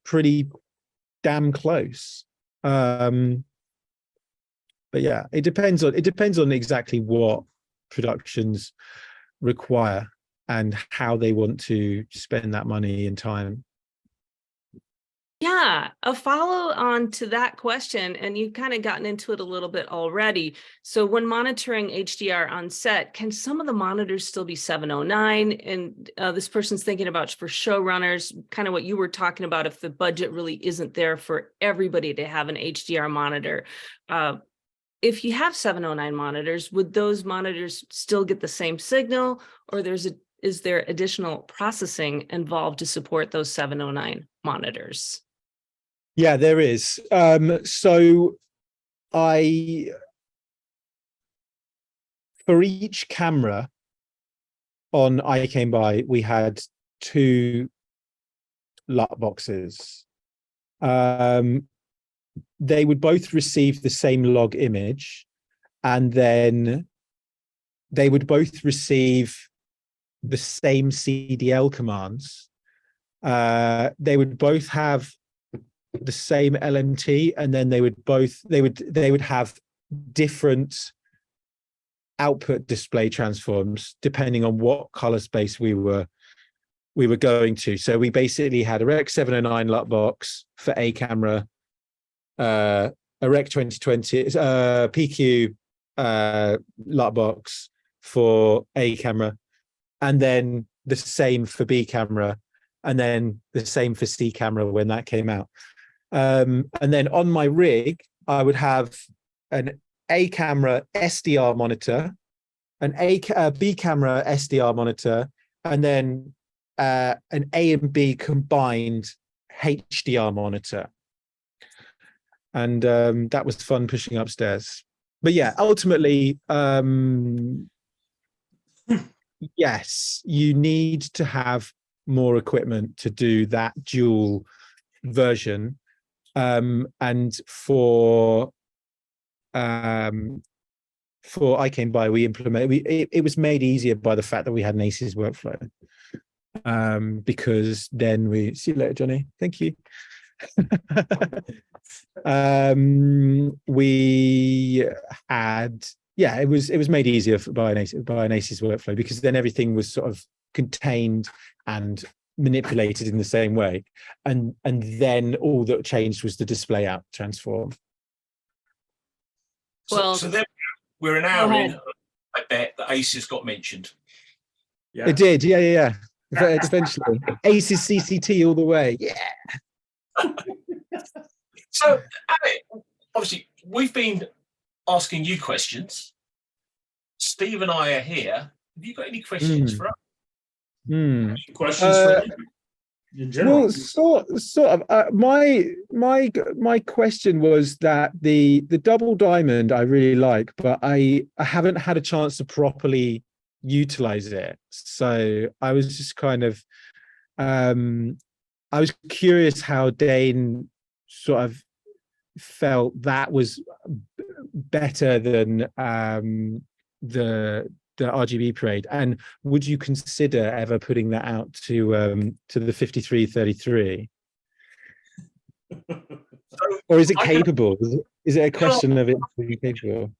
pretty damn close. But yeah, it depends on exactly what productions require and how they want to spend that money and time. Yeah, a follow on to that question, and you've kind of gotten into it a little bit already. So when monitoring HDR on set, can some of the monitors still be 709? And this person's thinking about for showrunners, kind of what you were talking about, if the budget really isn't there for everybody to have an HDR monitor. If you have 709 monitors, would those monitors still get the same signal, or is there additional processing involved to support those 709 monitors? Yeah, there is. So for each camera on I Came By, we had 2 LUT boxes. They would both receive the same log image, and then they would both receive the same CDL commands. They would both have the same LMT, and then they would have different output display transforms depending on what color space we were going to. So we basically had a Rec 709 LUT box for A camera, a Rec 2020 PQ LUT box for A camera, and then the same for B camera, and then the same for C camera when that came out. And then on my rig, I would have an A camera SDR monitor, an B camera SDR monitor, and then an A and B combined HDR monitor. And that was fun pushing upstairs. But yeah, ultimately, yes, you need to have more equipment to do that dual version. And for I Came By, it was made easier by the fact that we had an ACES workflow. Because then see you later, Johnny. Thank you. We had, yeah, it was made easier by an ACES workflow, because then everything was sort of contained and manipulated in the same way, and then all that changed was the display out transform. Well, so then we're an hour in. I bet that ACES got mentioned. Yeah. It did, yeah. Eventually, ACES CCT all the way, yeah. So, Alix, obviously, we've been asking you questions. Steve and I are here. Have you got any questions for us? Questions for you in general? Well, sort of. My question was that the double diamond I really like, but I haven't had a chance to properly utilize it. So I was just kind of I was curious how Dane sort of felt that was better than the RGB parade, and would you consider ever putting that out to the 5333? Or is it capable? Is it a question of it being capable?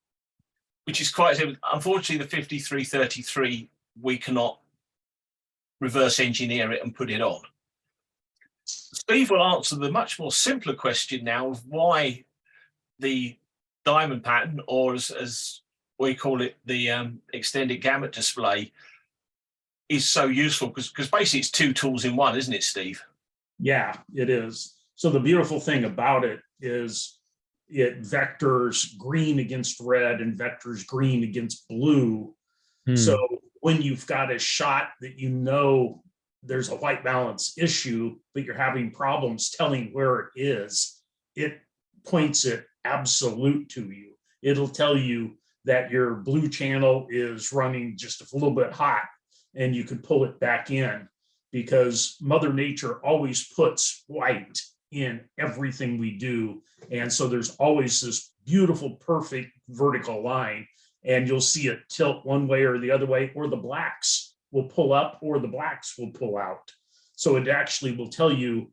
Which is quite, unfortunately, the 5333, we cannot reverse engineer it and put it on. Steve will answer the much more simpler question now of why the diamond pattern, or as we call it, the extended gamut display, is so useful, because basically it's 2 tools in one, isn't it, Steve? Yeah, it is. So the beautiful thing about it is it vectors green against red and vectors green against blue. So when you've got a shot that you know there's a white balance issue, but you're having problems telling where it is, it points it absolute to you. It'll tell you that your blue channel is running just a little bit hot, and you can pull it back in, because Mother Nature always puts white in everything we do. And so there's always this beautiful, perfect vertical line, and you'll see it tilt one way or the other way, or the blacks will pull up or the blacks will pull out. So it actually will tell you,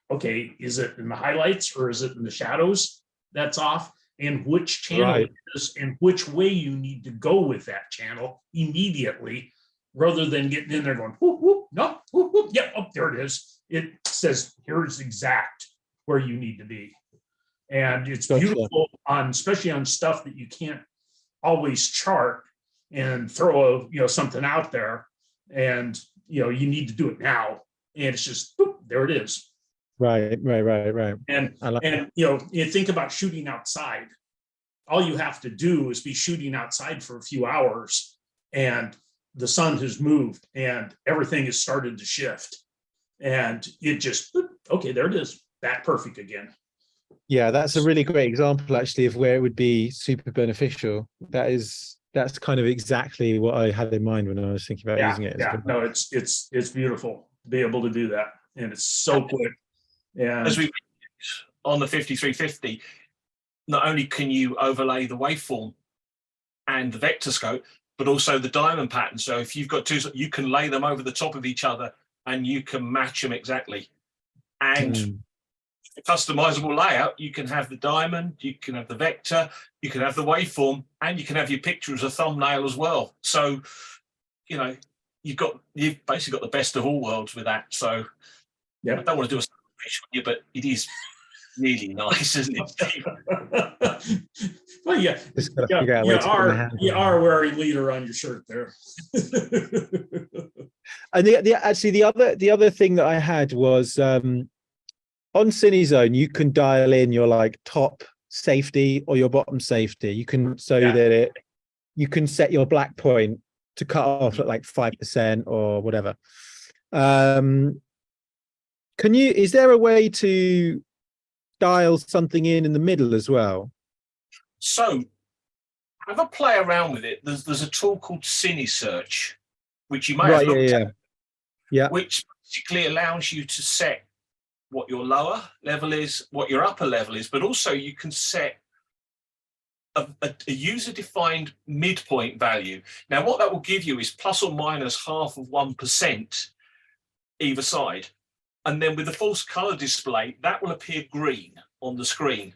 okay, is it in the highlights or is it in the shadows that's off, and which channel it is and which way you need to go with that channel immediately, rather than getting in there going, whoop, whoop, no, whoop, whoop, yep, oh, there it is. It says, here's exact. where you need to be. And it's Gotcha. beautiful on, especially on stuff that you can't always chart and throw something out there, and you need to do it now, and it's just boop, there it is. Right. And you think about shooting outside. All you have to do is be shooting outside for a few hours, and the sun has moved and everything has started to shift, and it just boop, okay, there it is, that perfect again. Yeah, that's a really great example actually of where it would be super beneficial. That's kind of exactly what I had in mind when I was thinking about using it. Yeah, no, it's beautiful to be able to do that, and it's so quick. And as we on the 5350, not only can you overlay the waveform and the vector scope, but also the diamond pattern. So if you've got two, you can lay them over the top of each other and you can match them exactly. And a customizable layout, you can have the diamond, you can have the vector, you can have the waveform, and you can have your picture as a thumbnail as well. So, you've basically got the best of all worlds with that. So yeah, I don't want to do a celebration with you, but it is really nice, isn't it? well, yeah, you are wearing leader on your shirt there. And the other thing that I had was on CineZone, you can dial in your like top safety or your bottom safety. You can that you can set your black point to cut off at like 5% or whatever. Is there a way to dial something in the middle as well? So have a play around with it. There's a tool called CineSearch, which you may have looked at, which basically allows you to set what your lower level is, what your upper level is, but also you can set a user-defined midpoint value. Now, what that will give you is plus or minus 0.5% either side. And then with the false color display, that will appear green on the screen.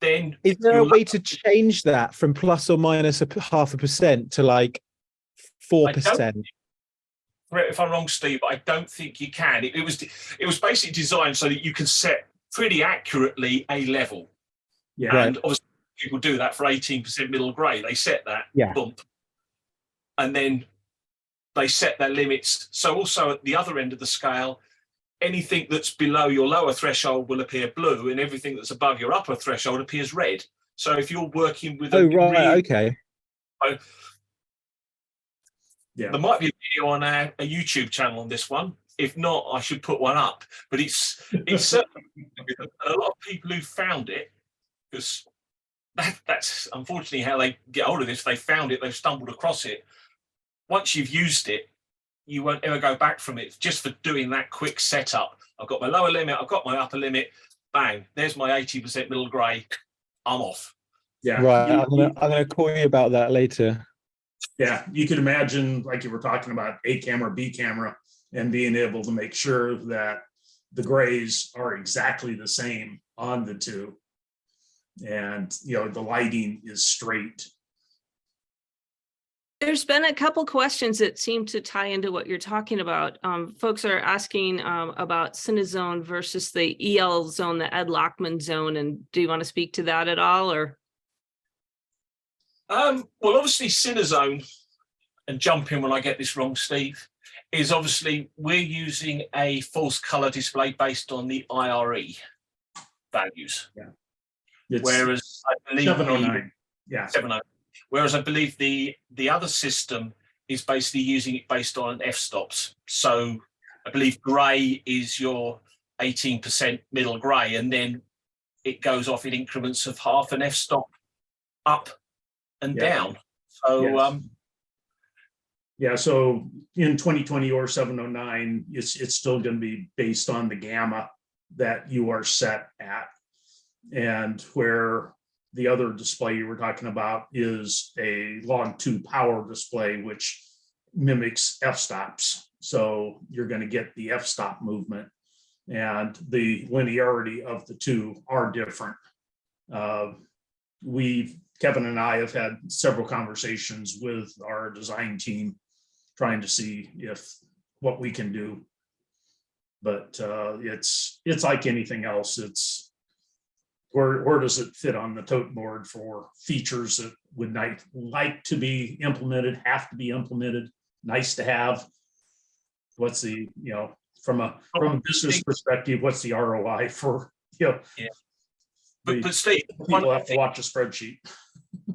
Then is there a way to change that from plus or minus 0.5% to like 4%? If I'm wrong, Steve, I don't think you can. It was basically designed so that you can set pretty accurately a level. Yeah. And obviously people do that for 18% middle grey. They set that bump. And then they set their limits. So also at the other end of the scale, anything that's below your lower threshold will appear blue, and everything that's above your upper threshold appears red. So if you're working with okay. Yeah. There might be a video on a YouTube channel on this one. If not, I should put one up. But it's certainly a lot of people who found it, because that's unfortunately how they get hold of this. They found it, they've stumbled across it. Once you've used it, you won't ever go back from it, just for doing that quick setup. I've got my lower limit, I've got my upper limit, bang, there's my 80% middle grey, I'm off. Yeah. Right, I'm gonna call you about that later. Yeah, you could imagine, like you were talking about, A camera, B camera, and being able to make sure that the grays are exactly the same on the two. And, the lighting is straight. There's been a couple questions that seem to tie into what you're talking about. Folks are asking about CineZone versus the EL zone, the Ed Lockman zone. And do you want to speak to that at all, or? Well, obviously CineZone, and jump in when I get this wrong, Steve, is obviously we're using a false color display based on the IRE values. Yeah. Whereas I believe 709. 709. Whereas I believe the other system is basically using it based on f-stops. So I believe grey is your 18% middle grey, and then it goes off in increments of half an f-stop up and down. So so in 2020 or 709, it's still going to be based on the gamma that you are set at. And where the other display you were talking about is a log 2 power display, which mimics f-stops. So you're going to get the f-stop movement, and the linearity of the two are different. Kevin and I have had several conversations with our design team trying to see what we can do. but it's like anything else. It's where does it fit on the tote board for features that would like to be implemented, have to be implemented, nice to have. What's the, from a business perspective, what's the ROI for, Yeah. But Steve, people have to watch a spreadsheet.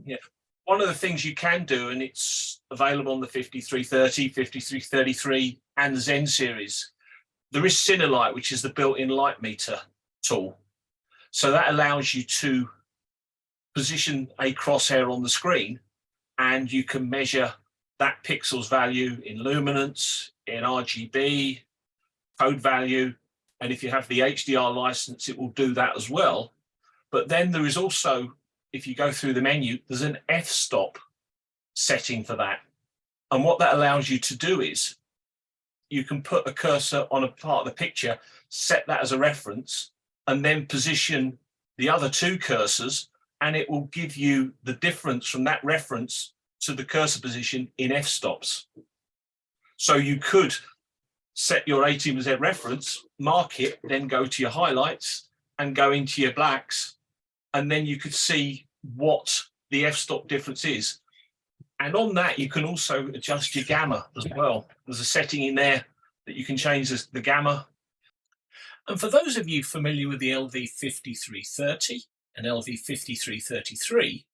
Yeah. One of the things you can do, and it's available on the 5330, 5333, and the Zen series, there is Cinelight, which is the built-in light meter tool. So that allows you to position a crosshair on the screen, and you can measure that pixel's value in luminance, in RGB, code value, and if you have the HDR license, it will do that as well. But then there is also, if you go through the menu, there's an f-stop setting for that. And what that allows you to do is you can put a cursor on a part of the picture, set that as a reference, and then position the other two cursors, and it will give you the difference from that reference to the cursor position in f-stops. So you could set your 18Z reference, mark it, then go to your highlights and go into your blacks, and then you could see what the f-stop difference is. And on that, you can also adjust your gamma as well. There's a setting in there that you can change the gamma. And for those of you familiar with the LV5330 and LV5333,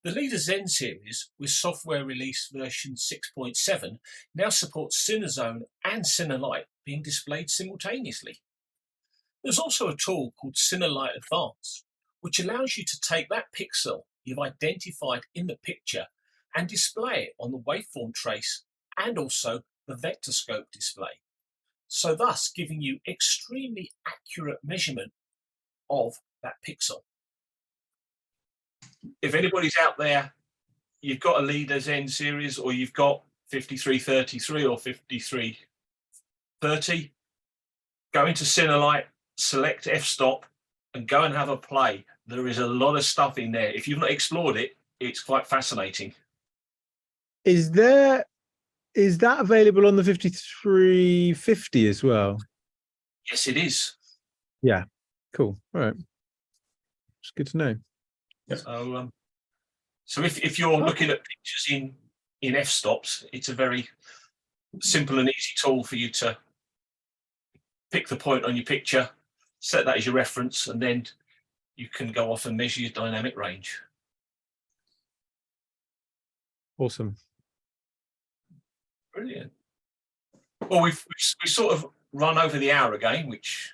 the Leader Zen series with software release version 6.7 now supports CineZone and CineLight being displayed simultaneously. There's also a tool called CineLight Advanced, which allows you to take that pixel you've identified in the picture and display it on the waveform trace and also the vector scope display. So thus giving you extremely accurate measurement of that pixel. If anybody's out there, you've got a Leader Zen series, or you've got 5333 or 5330, go into CineLight, select f-stop, and go and have a play. There is a lot of stuff in there. If you've not explored it, it's quite fascinating. Is that available on the 5350 as well? Yes, it is. Yeah, cool. All right. It's good to know. So if you're looking at pictures in f-stops, it's a very simple and easy tool for you to pick the point on your picture, set that as your reference, and then you can go off and measure your dynamic range. Awesome. Brilliant. Well, we sort of run over the hour again, which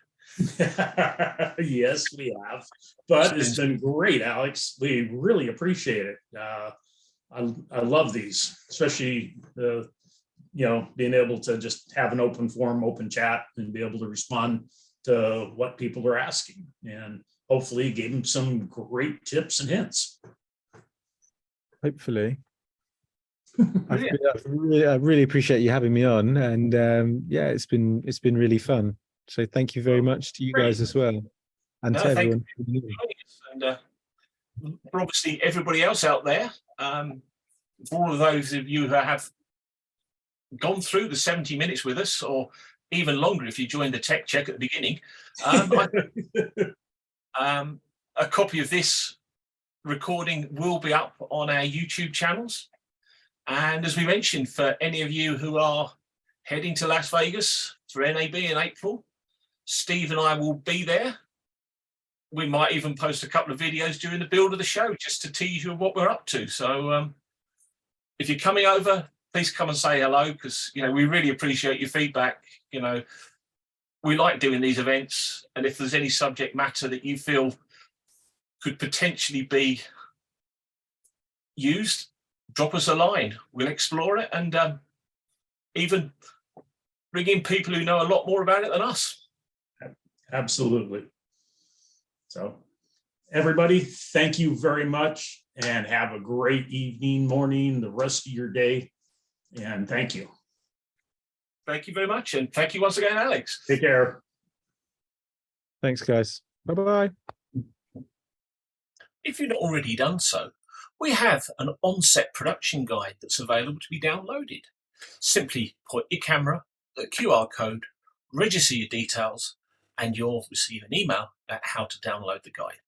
yes, we have, but it's been great, Alex. We really appreciate it. I love these, especially being able to just have an open forum, open chat, and be able to respond to what people are asking, and hopefully gave them some great tips and hints. Hopefully. I really appreciate you having me on, and yeah, it's been really fun. So thank you very much to you guys as well, and to everyone. And for obviously everybody else out there, for all of those of you who have gone through the 70 minutes with us, or even longer if you joined the tech check at the beginning, a copy of this recording will be up on our YouTube channels. And as we mentioned, for any of you who are heading to Las Vegas for NAB in April, Steve and I will be there. We might even post a couple of videos during the build of the show just to tease you what we're up to. So if you're coming over, please come and say hello, because we really appreciate your feedback. We like doing these events, and if there's any subject matter that you feel could potentially be used, drop us a line. We'll explore it, and even bring in people who know a lot more about it than us. Absolutely. So everybody, thank you very much, and have a great evening, morning, the rest of your day. And thank you. Thank you very much. And thank you once again, Alex. Take care. Thanks, guys. Bye-bye. If you've not already done so, we have an on-set production guide that's available to be downloaded. Simply point your camera at the QR code register your details, and you'll receive an email about how to download the guide.